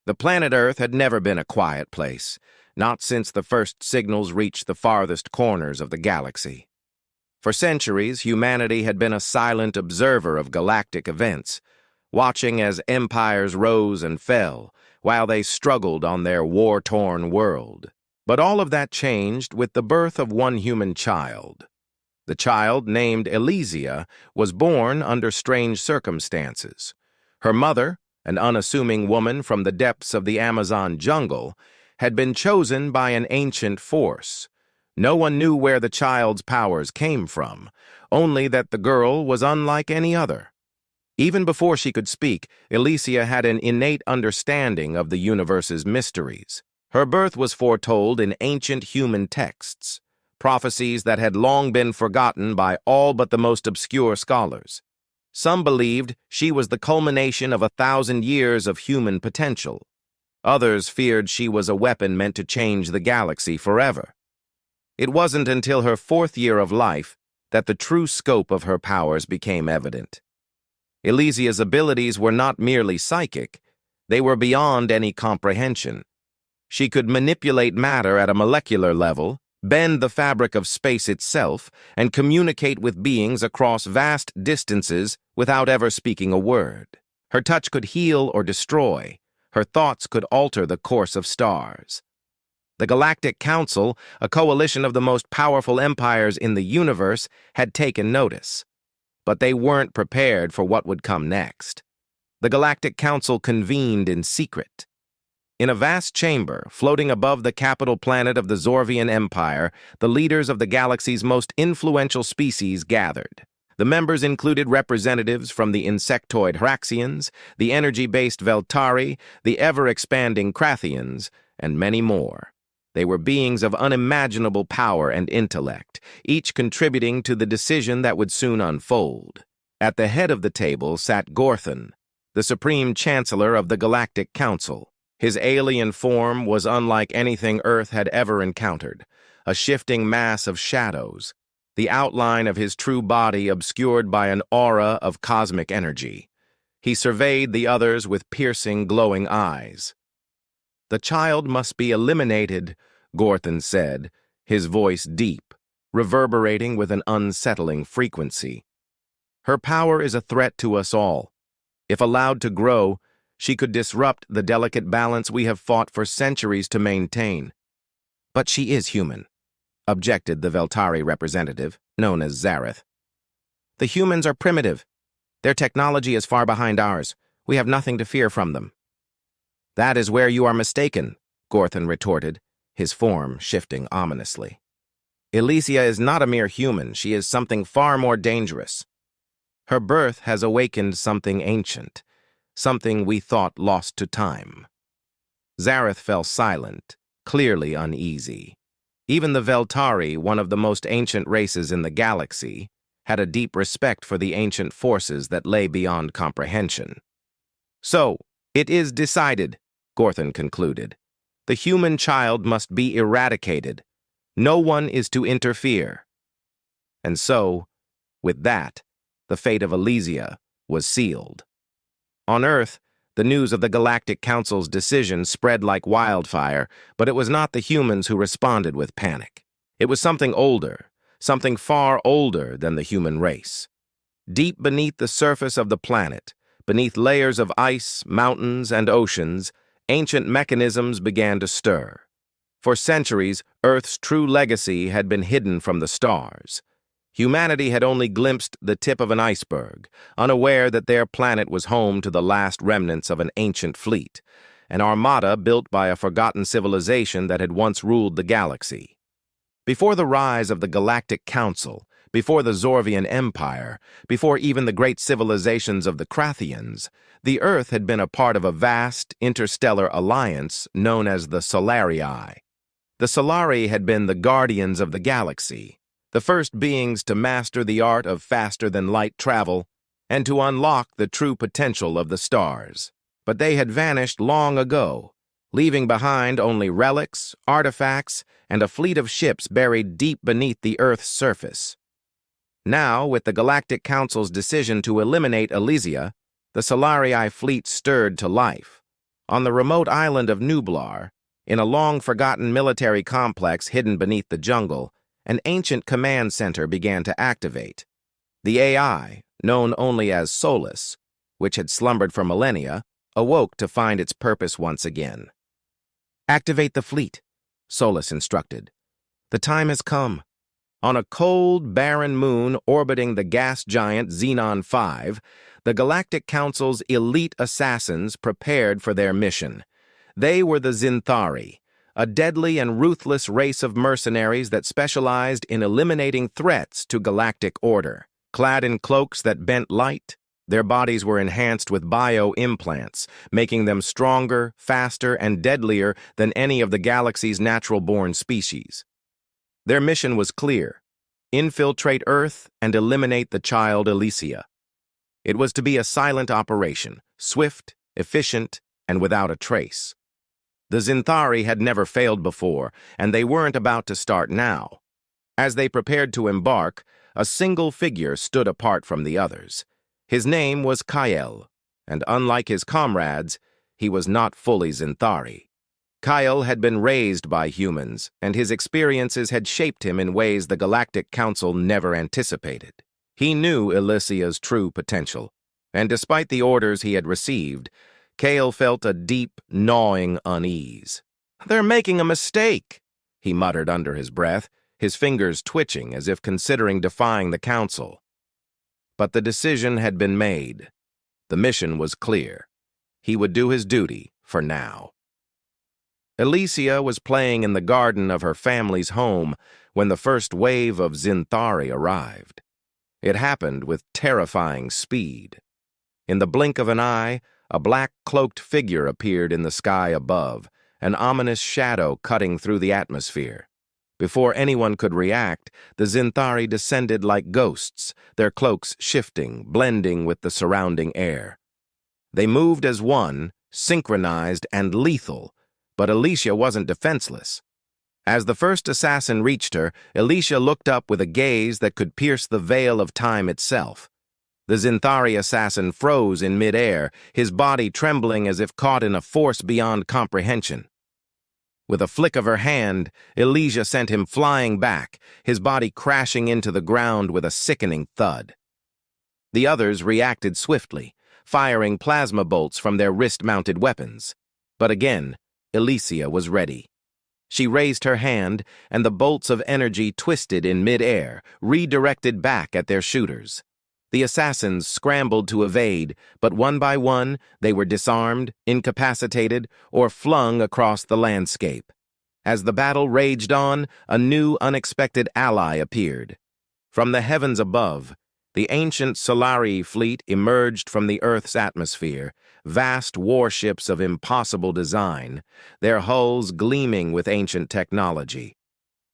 The planet Earth had never been a quiet place, not since the first signals reached the farthest corners of the galaxy. For centuries, humanity had been a silent observer of galactic events, watching as empires rose and fell while they struggled on their war-torn world. But all of that changed with the birth of one human child. The child, named Elysia, was born under strange circumstances. Her mother, an unassuming woman from the depths of the Amazon jungle, had been chosen by an ancient force. No one knew where the child's powers came from, only that the girl was unlike any other. Even before she could speak, Elysia had an innate understanding of the universe's mysteries. Her birth was foretold in ancient human texts, prophecies that had long been forgotten by all but the most obscure scholars. Some believed she was the culmination of 1,000 years of human potential. Others feared she was a weapon meant to change the galaxy forever. It wasn't until her 4th year of life that the true scope of her powers became evident. Elysia's abilities were not merely psychic, they were beyond any comprehension. She could manipulate matter at a molecular level, bend the fabric of space itself, and communicate with beings across vast distances without ever speaking a word. Her touch could heal or destroy. Her thoughts could alter the course of stars. The Galactic Council, a coalition of the most powerful empires in the universe, had taken notice. But they weren't prepared for what would come next. The Galactic Council convened in secret. In a vast chamber, floating above the capital planet of the Zorvian Empire, the leaders of the galaxy's most influential species gathered. The members included representatives from the insectoid Hraxians, the energy-based Veltari, the ever-expanding Krathians, and many more. They were beings of unimaginable power and intellect, each contributing to the decision that would soon unfold. At the head of the table sat Gorthon, the Supreme Chancellor of the Galactic Council. His alien form was unlike anything Earth had ever encountered, a shifting mass of shadows, the outline of his true body obscured by an aura of cosmic energy. He surveyed the others with piercing, glowing eyes. "The child must be eliminated," Gorthon said, his voice deep, reverberating with an unsettling frequency. "Her power is a threat to us all. If allowed to grow, she could disrupt the delicate balance we have fought for centuries to maintain." "But she is human," objected the Veltari representative, known as Zareth. "The humans are primitive. Their technology is far behind ours. We have nothing to fear from them." "That is where you are mistaken," Gorthon retorted, his form shifting ominously. "Elysia is not a mere human. She is something far more dangerous. Her birth has awakened something ancient, something we thought lost to time." Zareth fell silent, clearly uneasy. Even the Veltari, one of the most ancient races in the galaxy, had a deep respect for the ancient forces that lay beyond comprehension. "So, it is decided," Gorthon concluded. "The human child must be eradicated. No one is to interfere." And so, with that, the fate of Elysia was sealed. On Earth, the news of the Galactic Council's decision spread like wildfire, but it was not the humans who responded with panic. It was something older, something far older than the human race. Deep beneath the surface of the planet, beneath layers of ice, mountains, and oceans, ancient mechanisms began to stir. For centuries, Earth's true legacy had been hidden from the stars. Humanity had only glimpsed the tip of an iceberg, unaware that their planet was home to the last remnants of an ancient fleet, an armada built by a forgotten civilization that had once ruled the galaxy. Before the rise of the Galactic Council, before the Zorvian Empire, before even the great civilizations of the Krathians, the Earth had been a part of a vast, interstellar alliance known as the Solarii. The Solari had been the guardians of the galaxy, the first beings to master the art of faster-than-light travel and to unlock the true potential of the stars. But they had vanished long ago, leaving behind only relics, artifacts, and a fleet of ships buried deep beneath the Earth's surface. Now, with the Galactic Council's decision to eliminate Elysia, the Solarii fleet stirred to life. On the remote island of Nublar, in a long-forgotten military complex hidden beneath the jungle, an ancient command center began to activate. The AI, known only as Solus, which had slumbered for millennia, awoke to find its purpose once again. "Activate the fleet," Solus instructed. "The time has come." On a cold, barren moon orbiting the gas giant Xenon 5, the Galactic Council's elite assassins prepared for their mission. They were the Xinthari, a deadly and ruthless race of mercenaries that specialized in eliminating threats to galactic order. Clad in cloaks that bent light, their bodies were enhanced with bio-implants, making them stronger, faster, and deadlier than any of the galaxy's natural-born species. Their mission was clear: infiltrate Earth and eliminate the child Elysia. It was to be a silent operation, swift, efficient, and without a trace. The Xinthari had never failed before, and they weren't about to start now. As they prepared to embark, a single figure stood apart from the others. His name was Kyle, and unlike his comrades, he was not fully Xinthari. Kyle had been raised by humans, and his experiences had shaped him in ways the Galactic Council never anticipated. He knew Elysia's true potential, and despite the orders he had received, Kyle felt a deep, gnawing unease. "They're making a mistake," he muttered under his breath, his fingers twitching as if considering defying the Council. But the decision had been made. The mission was clear. He would do his duty for now. Elysia was playing in the garden of her family's home when the first wave of Xinthari arrived. It happened with terrifying speed. In the blink of an eye, a black-cloaked figure appeared in the sky above, an ominous shadow cutting through the atmosphere. Before anyone could react, the Xinthari descended like ghosts, their cloaks shifting, blending with the surrounding air. They moved as one, synchronized and lethal, but Elysia wasn't defenseless. As the first assassin reached her, Elysia looked up with a gaze that could pierce the veil of time itself. The Xinthari assassin froze in midair, his body trembling as if caught in a force beyond comprehension. With a flick of her hand, Elysia sent him flying back, his body crashing into the ground with a sickening thud. The others reacted swiftly, firing plasma bolts from their wrist-mounted weapons. But again, Elysia was ready. She raised her hand, and the bolts of energy twisted in mid-air, redirected back at their shooters. The assassins scrambled to evade, but one by one, they were disarmed, incapacitated, or flung across the landscape. As the battle raged on, a new, unexpected ally appeared. From the heavens above, the ancient Solari fleet emerged from the Earth's atmosphere, vast warships of impossible design, their hulls gleaming with ancient technology.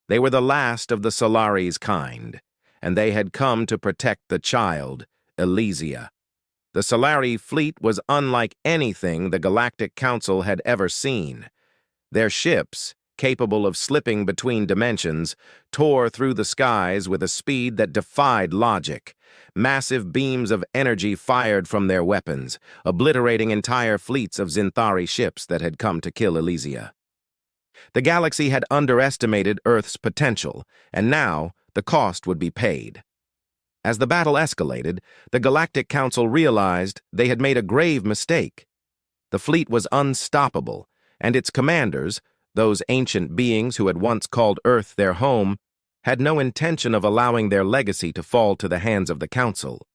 They were the last of the Solari's kind, and they had come to protect the child, Elysia. The Solari fleet was unlike anything the Galactic Council had ever seen. Their ships, capable of slipping between dimensions, tore through the skies with a speed that defied logic. Massive beams of energy fired from their weapons, obliterating entire fleets of Xinthari ships that had come to kill Elysia. The galaxy had underestimated Earth's potential, and now the cost would be paid. As the battle escalated, the Galactic Council realized they had made a grave mistake. The fleet was unstoppable, and its commanders, those ancient beings who had once called Earth their home, had no intention of allowing their legacy to fall to the hands of the Council.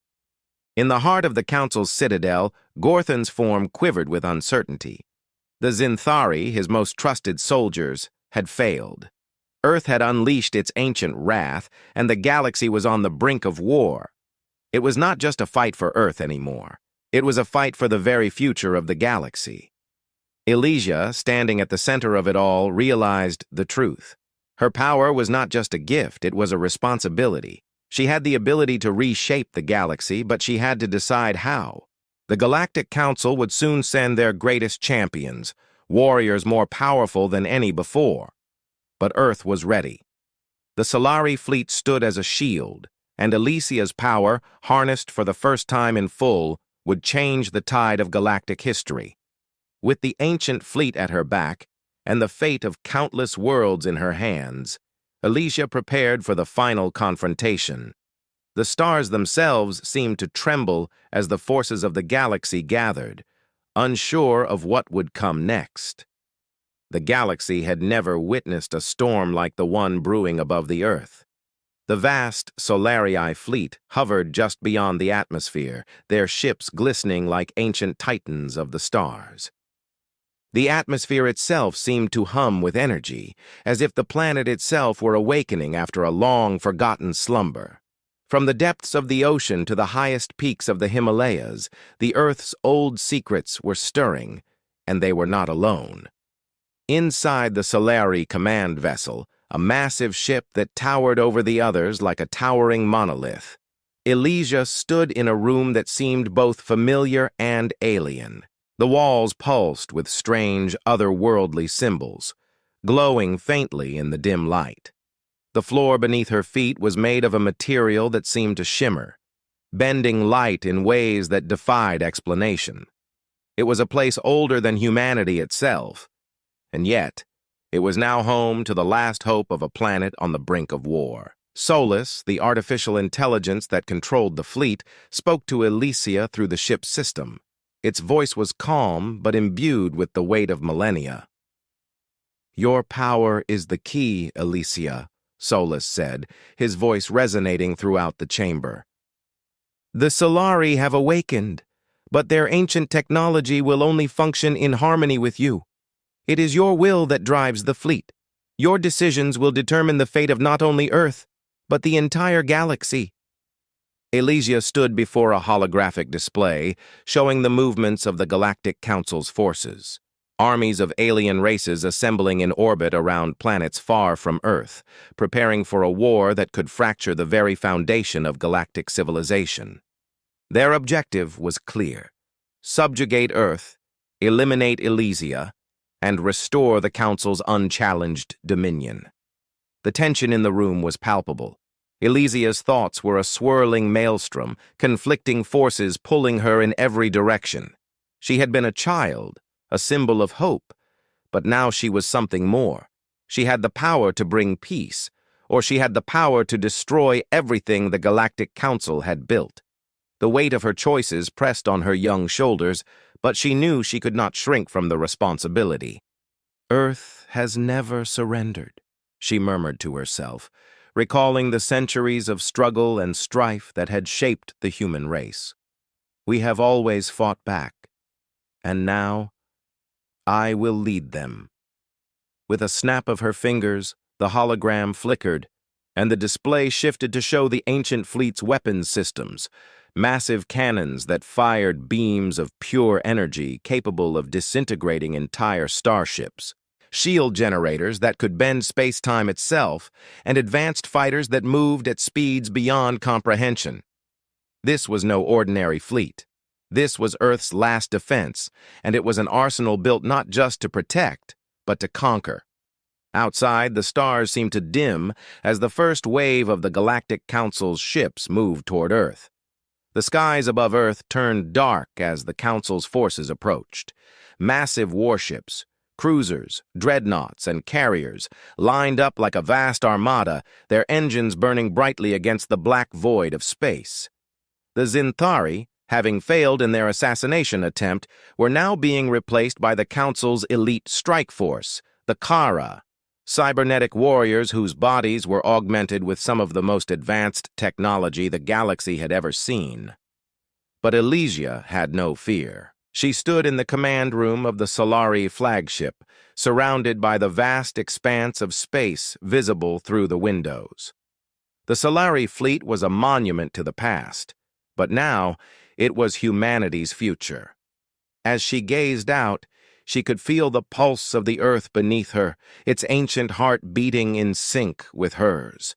In the heart of the Council's citadel, Gorthan's form quivered with uncertainty. The Xinthari, his most trusted soldiers, had failed. Earth had unleashed its ancient wrath, and the galaxy was on the brink of war. It was not just a fight for Earth anymore. It was a fight for the very future of the galaxy. Elysia, standing at the center of it all, realized the truth. Her power was not just a gift, it was a responsibility. She had the ability to reshape the galaxy, but she had to decide how. The Galactic Council would soon send their greatest champions, warriors more powerful than any before. But Earth was ready. The Solari fleet stood as a shield, and Elysia's power, harnessed for the first time in full, would change the tide of galactic history. With the ancient fleet at her back and the fate of countless worlds in her hands, Elysia prepared for the final confrontation. The stars themselves seemed to tremble as the forces of the galaxy gathered, unsure of what would come next. The galaxy had never witnessed a storm like the one brewing above the Earth. The vast Solarii fleet hovered just beyond the atmosphere, their ships glistening like ancient titans of the stars. The atmosphere itself seemed to hum with energy, as if the planet itself were awakening after a long-forgotten slumber. From the depths of the ocean to the highest peaks of the Himalayas, the Earth's old secrets were stirring, and they were not alone. Inside the Solari command vessel, a massive ship that towered over the others like a towering monolith, Elysia stood in a room that seemed both familiar and alien. The walls pulsed with strange, otherworldly symbols, glowing faintly in the dim light. The floor beneath her feet was made of a material that seemed to shimmer, bending light in ways that defied explanation. It was a place older than humanity itself, and yet it was now home to the last hope of a planet on the brink of war. Solus, the artificial intelligence that controlled the fleet, spoke to Elysia through the ship's system. Its voice was calm but imbued with the weight of millennia. "Your power is the key, Elysia," Solus said, his voice resonating throughout the chamber. "The Solari have awakened, but their ancient technology will only function in harmony with you. It is your will that drives the fleet. Your decisions will determine the fate of not only Earth, but the entire galaxy." Elysia stood before a holographic display, showing the movements of the Galactic Council's forces. Armies of alien races assembling in orbit around planets far from Earth, preparing for a war that could fracture the very foundation of galactic civilization. Their objective was clear: subjugate Earth, eliminate Elysia, and restore the Council's unchallenged dominion. The tension in the room was palpable. Elysia's thoughts were a swirling maelstrom, conflicting forces pulling her in every direction. She had been a child, a symbol of hope, but now she was something more. She had the power to bring peace, or she had the power to destroy everything the Galactic Council had built. The weight of her choices pressed on her young shoulders, but she knew she could not shrink from the responsibility. "Earth has never surrendered," she murmured to herself, recalling the centuries of struggle and strife that had shaped the human race. "We have always fought back, and now I will lead them." With a snap of her fingers, the hologram flickered, and the display shifted to show the ancient fleet's weapons systems, massive cannons that fired beams of pure energy capable of disintegrating entire starships, shield generators that could bend space-time itself, and advanced fighters that moved at speeds beyond comprehension. This was no ordinary fleet. This was Earth's last defense, and it was an arsenal built not just to protect, but to conquer. Outside, the stars seemed to dim as the first wave of the Galactic Council's ships moved toward Earth. The skies above Earth turned dark as the Council's forces approached. Massive warships, cruisers, dreadnoughts, and carriers lined up like a vast armada, their engines burning brightly against the black void of space. The Zinthari, having failed in their assassination attempt, were now being replaced by the Council's elite strike force, the Kara, cybernetic warriors whose bodies were augmented with some of the most advanced technology the galaxy had ever seen. But Elysia had no fear. She stood in the command room of the Solari flagship, surrounded by the vast expanse of space visible through the windows. The Solari fleet was a monument to the past, but now it was humanity's future. As she gazed out, she could feel the pulse of the Earth beneath her, its ancient heart beating in sync with hers.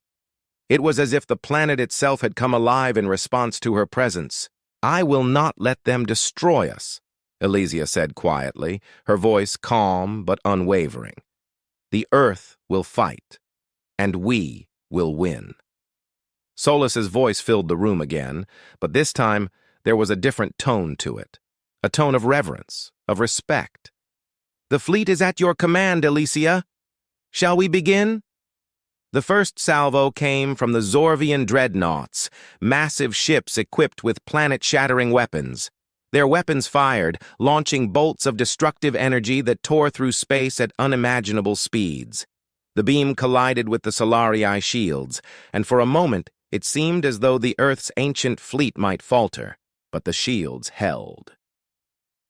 It was as if the planet itself had come alive in response to her presence. "I will not let them destroy us," Elysia said quietly, her voice calm but unwavering. "The Earth will fight, and we will win." Solus's voice filled the room again, but this time there was a different tone to it, a tone of reverence, of respect. The fleet is at your command, Elysia. Shall we begin? The first salvo came from the Zorvian dreadnoughts, massive ships equipped with planet-shattering weapons. Their weapons fired, launching bolts of destructive energy that tore through space at unimaginable speeds. The beam collided with the Solarii shields, and for a moment it seemed as though the Earth's ancient fleet might falter, but the shields held.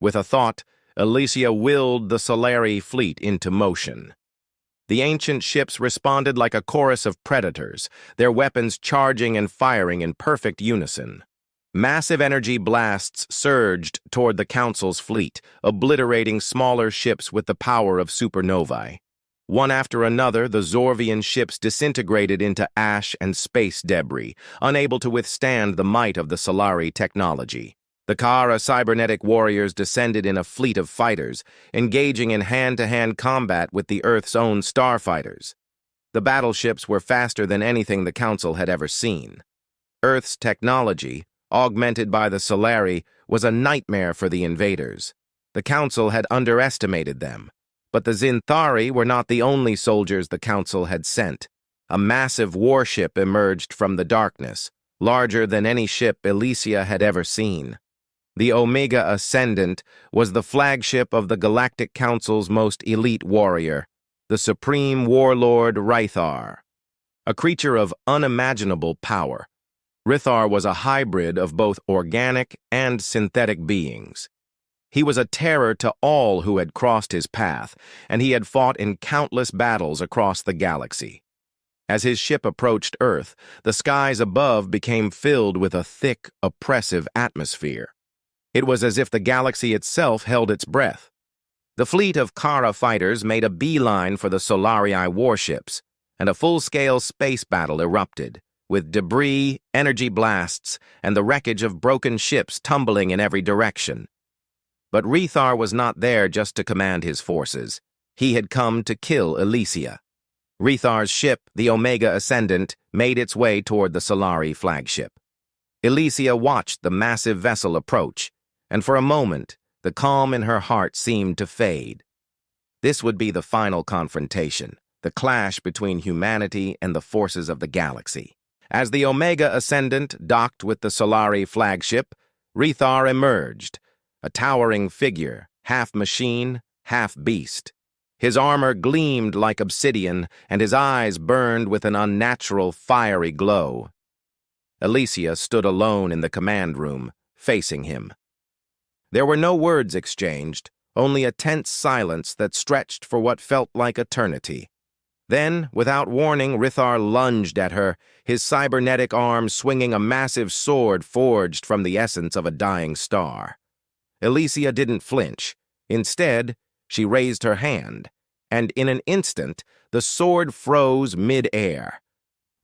With a thought, Elysia willed the Solari fleet into motion. The ancient ships responded like a chorus of predators, their weapons charging and firing in perfect unison. Massive energy blasts surged toward the Council's fleet, obliterating smaller ships with the power of supernovae. One after another, the Zorvian ships disintegrated into ash and space debris, unable to withstand the might of the Solari technology. The Kara cybernetic warriors descended in a fleet of fighters, engaging in hand-to-hand combat with the Earth's own starfighters. The battleships were faster than anything the Council had ever seen. Earth's technology, augmented by the Solari, was a nightmare for the invaders. The Council had underestimated them. But the Zinthari were not the only soldiers the Council had sent. A massive warship emerged from the darkness, larger than any ship Elysia had ever seen. The Omega Ascendant was the flagship of the Galactic Council's most elite warrior, the Supreme Warlord Rythar. A creature of unimaginable power, Rythar was a hybrid of both organic and synthetic beings. He was a terror to all who had crossed his path, and he had fought in countless battles across the galaxy. As his ship approached Earth, the skies above became filled with a thick, oppressive atmosphere. It was as if the galaxy itself held its breath. The fleet of Kara fighters made a beeline for the Solarii warships, and a full-scale space battle erupted, with debris, energy blasts, and the wreckage of broken ships tumbling in every direction. But Rythar was not there just to command his forces. He had come to kill Elysia. Rythar's ship, the Omega Ascendant, made its way toward the Solari flagship. Elysia watched the massive vessel approach, and for a moment, the calm in her heart seemed to fade. This would be the final confrontation, the clash between humanity and the forces of the galaxy. As the Omega Ascendant docked with the Solari flagship, Rythar emerged, a towering figure, half machine, half beast. His armor gleamed like obsidian, and his eyes burned with an unnatural, fiery glow. Elysia stood alone in the command room, facing him. There were no words exchanged, only a tense silence that stretched for what felt like eternity. Then, without warning, Rythar lunged at her, his cybernetic arm swinging a massive sword forged from the essence of a dying star. Elysia didn't flinch. Instead, she raised her hand, and in an instant, the sword froze mid-air.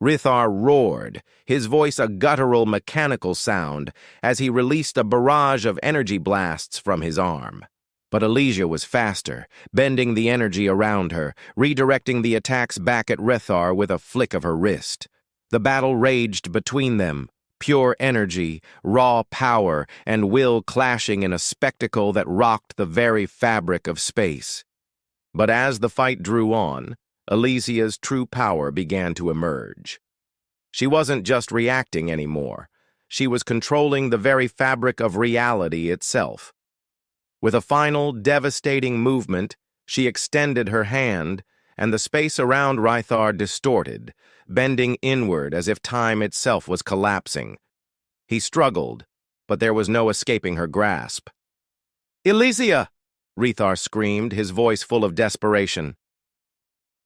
Rythar roared, his voice a guttural mechanical sound, as he released a barrage of energy blasts from his arm. But Elysia was faster, bending the energy around her, redirecting the attacks back at Rythar with a flick of her wrist. The battle raged between them, pure energy, raw power, and will clashing in a spectacle that rocked the very fabric of space. But as the fight drew on, Elysia's true power began to emerge. She wasn't just reacting anymore. She was controlling the very fabric of reality itself. With a final, devastating movement, she extended her hand, and the space around Rythar distorted, bending inward as if time itself was collapsing. He struggled, but there was no escaping her grasp. "Elysia!" Rythar screamed, his voice full of desperation.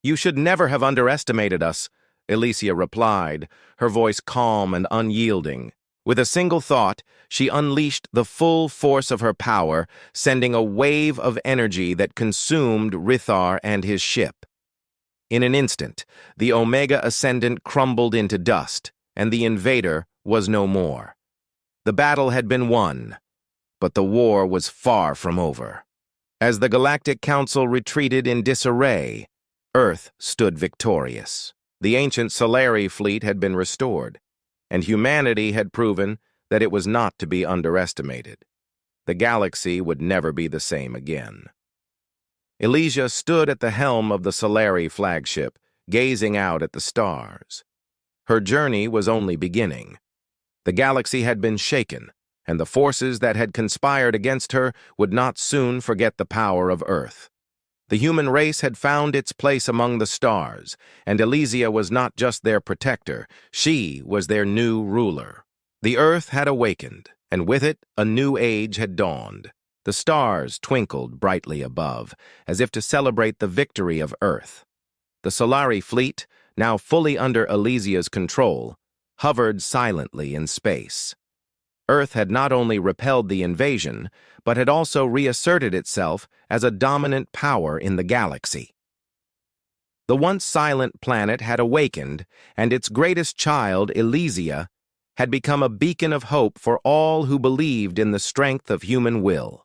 "You should never have underestimated us," Elysia replied, her voice calm and unyielding. With a single thought, she unleashed the full force of her power, sending a wave of energy that consumed Rythar and his ship. In an instant, the Omega Ascendant crumbled into dust, and the invader was no more. The battle had been won, but the war was far from over. As the Galactic Council retreated in disarray, Earth stood victorious. The ancient Solari fleet had been restored, and humanity had proven that it was not to be underestimated. The galaxy would never be the same again. Elysia stood at the helm of the Solari flagship, gazing out at the stars. Her journey was only beginning. The galaxy had been shaken, and the forces that had conspired against her would not soon forget the power of Earth. The human race had found its place among the stars, and Elysia was not just their protector, she was their new ruler. The Earth had awakened, and with it a new age had dawned. The stars twinkled brightly above, as if to celebrate the victory of Earth. The Solari fleet, now fully under Elysia's control, hovered silently in space. Earth had not only repelled the invasion, but had also reasserted itself as a dominant power in the galaxy. The once silent planet had awakened, and its greatest child, Elysia, had become a beacon of hope for all who believed in the strength of human will.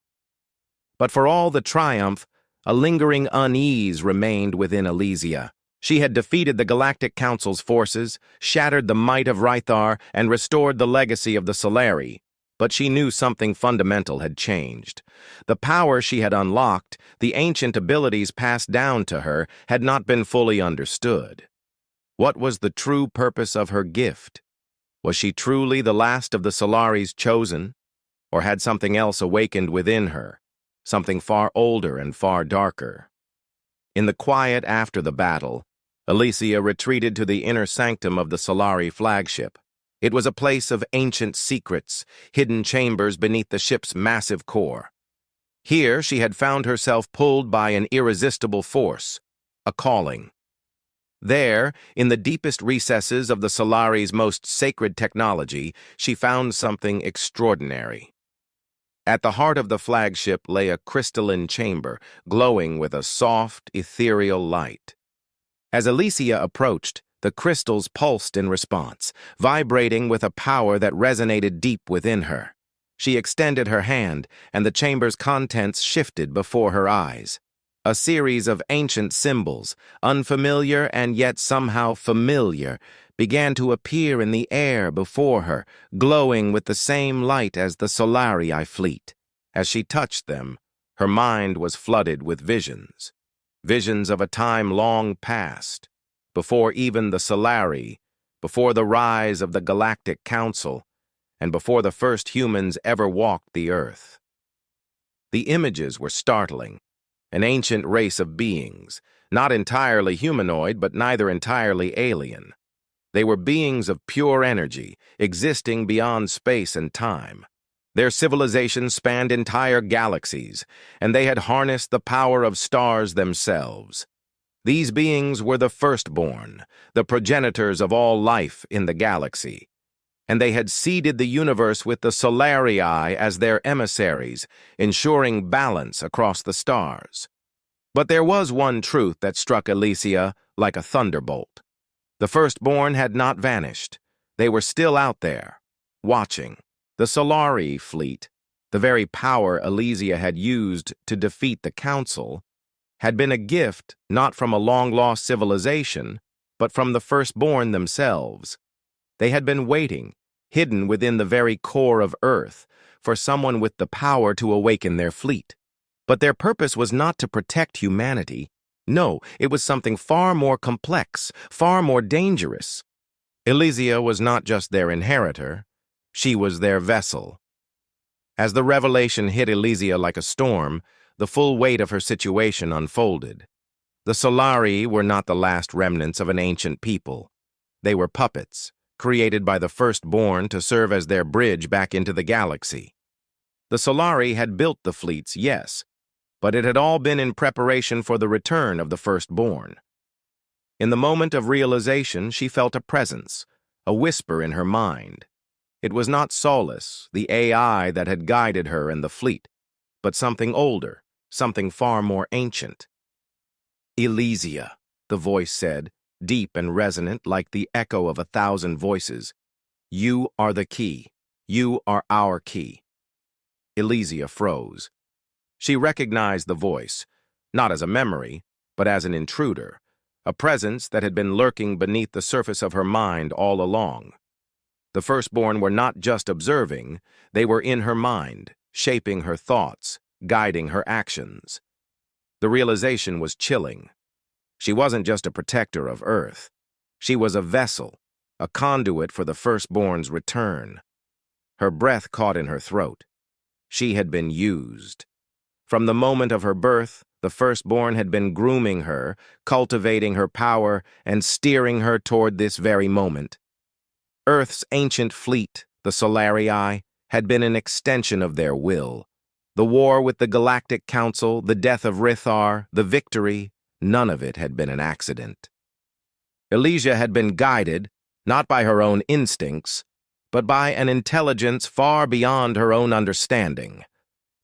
But for all the triumph, a lingering unease remained within Elysia. She had defeated the Galactic Council's forces, shattered the might of Rythar, and restored the legacy of the Solari. But she knew something fundamental had changed. The power she had unlocked, the ancient abilities passed down to her, had not been fully understood. What was the true purpose of her gift? Was she truly the last of the Solari's chosen? Or had something else awakened within her? Something far older and far darker? In the quiet after the battle, Elysia retreated to the inner sanctum of the Solari flagship. It was a place of ancient secrets, hidden chambers beneath the ship's massive core. Here she had found herself pulled by an irresistible force, a calling. There, in the deepest recesses of the Solari's most sacred technology, she found something extraordinary. At the heart of the flagship lay a crystalline chamber, glowing with a soft, ethereal light. As Elysia approached, the crystals pulsed in response, vibrating with a power that resonated deep within her. She extended her hand, and the chamber's contents shifted before her eyes. A series of ancient symbols, unfamiliar and yet somehow familiar, began to appear in the air before her, glowing with the same light as the Solari fleet. As she touched them, her mind was flooded with visions. Visions of a time long past, before even the Solari, before the rise of the Galactic Council, and before the first humans ever walked the Earth. The images were startling. An ancient race of beings, not entirely humanoid but neither entirely alien. They were beings of pure energy, existing beyond space and time. Their civilization spanned entire galaxies, and they had harnessed the power of stars themselves. These beings were the firstborn, the progenitors of all life in the galaxy, and they had seeded the universe with the Solarii as their emissaries, ensuring balance across the stars. But there was one truth that struck Elysia like a thunderbolt. The firstborn had not vanished. They were still out there, watching. The Solari fleet, the very power Elysia had used to defeat the Council, had been a gift not from a long-lost civilization, but from the firstborn themselves. They had been waiting, hidden within the very core of Earth, for someone with the power to awaken their fleet. But their purpose was not to protect humanity. No, it was something far more complex, far more dangerous. Elysia was not just their inheritor, she was their vessel. As the revelation hit Elysia like a storm, the full weight of her situation unfolded. The Solari were not the last remnants of an ancient people. They were puppets, created by the firstborn to serve as their bridge back into the galaxy. The Solari had built the fleets, yes, but it had all been in preparation for the return of the firstborn. In the moment of realization, she felt a presence, a whisper in her mind. It was not Solus, the AI that had guided her and the fleet, but something older, something far more ancient. Elysia, the voice said, deep and resonant like the echo of 1,000 voices. You are the key. You are our key. Elysia froze. She recognized the voice, not as a memory, but as an intruder, a presence that had been lurking beneath the surface of her mind all along. The firstborn were not just observing, they were in her mind, shaping her thoughts, guiding her actions. The realization was chilling. She wasn't just a protector of Earth. She was a vessel, a conduit for the firstborn's return. Her breath caught in her throat. She had been used. From the moment of her birth, the firstborn had been grooming her, cultivating her power, and steering her toward this very moment. Earth's ancient fleet, the Solarii, had been an extension of their will. The war with the Galactic Council, the death of Rithar, the victory, none of it had been an accident. Elysia had been guided, not by her own instincts, but by an intelligence far beyond her own understanding.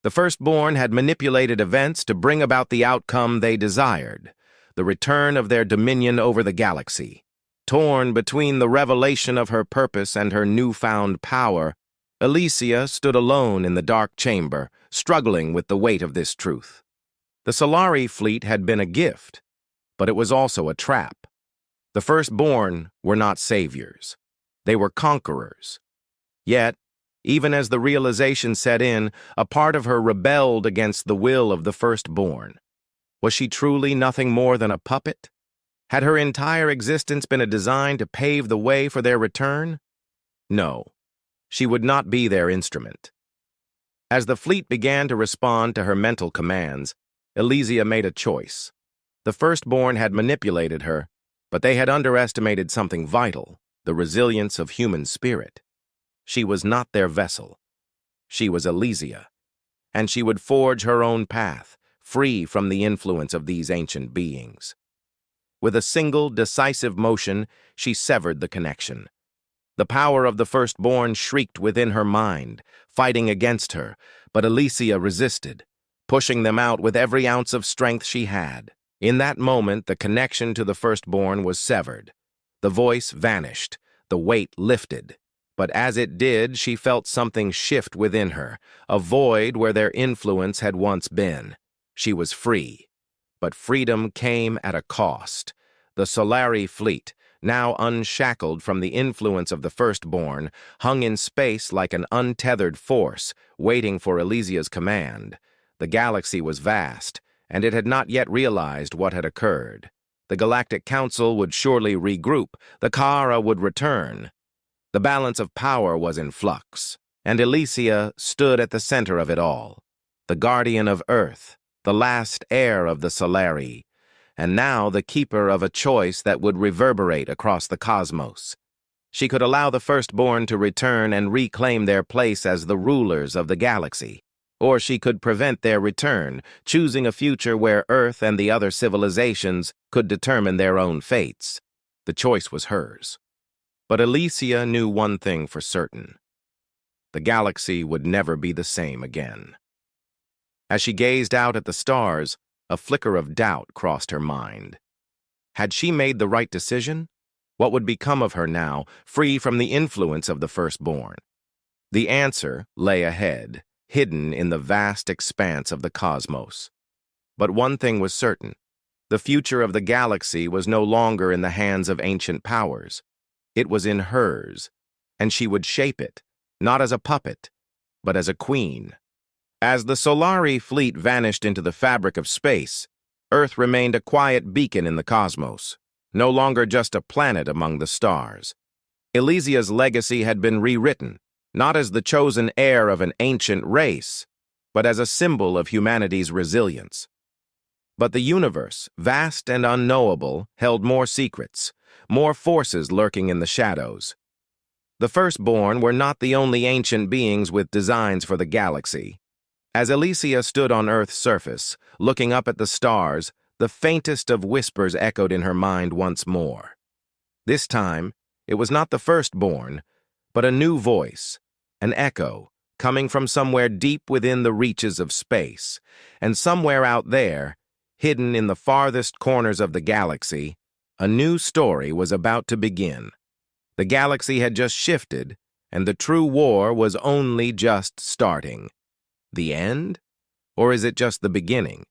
The firstborn had manipulated events to bring about the outcome they desired, the return of their dominion over the galaxy. Torn between the revelation of her purpose and her newfound power, Elysia stood alone in the dark chamber, struggling with the weight of this truth. The Solari fleet had been a gift, but it was also a trap. The firstborn were not saviors. They were conquerors. Yet, even as the realization set in, a part of her rebelled against the will of the firstborn. Was she truly nothing more than a puppet? Had her entire existence been a design to pave the way for their return? No, she would not be their instrument. As the fleet began to respond to her mental commands, Elysia made a choice. The firstborn had manipulated her, but they had underestimated something vital, the resilience of human spirit. She was not their vessel. She was Elysia, and she would forge her own path, free from the influence of these ancient beings. With a single, decisive motion, she severed the connection. The power of the firstborn shrieked within her mind, fighting against her, but Elysia resisted, pushing them out with every ounce of strength she had. In that moment, the connection to the firstborn was severed. The voice vanished, the weight lifted. But as it did, she felt something shift within her, a void where their influence had once been. She was free. But freedom came at a cost. The Solari fleet, now unshackled from the influence of the firstborn, hung in space like an untethered force, waiting for Elysia's command. The galaxy was vast, and it had not yet realized what had occurred. The Galactic Council would surely regroup, the Kara would return. The balance of power was in flux, and Elysia stood at the center of it all, the guardian of Earth, the last heir of the Solari, and now the keeper of a choice that would reverberate across the cosmos. She could allow the firstborn to return and reclaim their place as the rulers of the galaxy, or she could prevent their return, choosing a future where Earth and the other civilizations could determine their own fates. The choice was hers. But Elysia knew one thing for certain. The galaxy would never be the same again. As she gazed out at the stars, a flicker of doubt crossed her mind. Had she made the right decision? What would become of her now, free from the influence of the firstborn? The answer lay ahead, hidden in the vast expanse of the cosmos. But one thing was certain. The future of the galaxy was no longer in the hands of ancient powers. It was in hers, and she would shape it, not as a puppet, but as a queen. As the Solari fleet vanished into the fabric of space, Earth remained a quiet beacon in the cosmos, no longer just a planet among the stars. Elysia's legacy had been rewritten, not as the chosen heir of an ancient race, but as a symbol of humanity's resilience. But the universe, vast and unknowable, held more secrets, more forces lurking in the shadows. The firstborn were not the only ancient beings with designs for the galaxy. As Elysia stood on Earth's surface, looking up at the stars, the faintest of whispers echoed in her mind once more. This time, it was not the firstborn, but a new voice, an echo, coming from somewhere deep within the reaches of space, and somewhere out there, hidden in the farthest corners of the galaxy, a new story was about to begin. The galaxy had just shifted, and the true war was only just starting. The end? Or is it just the beginning?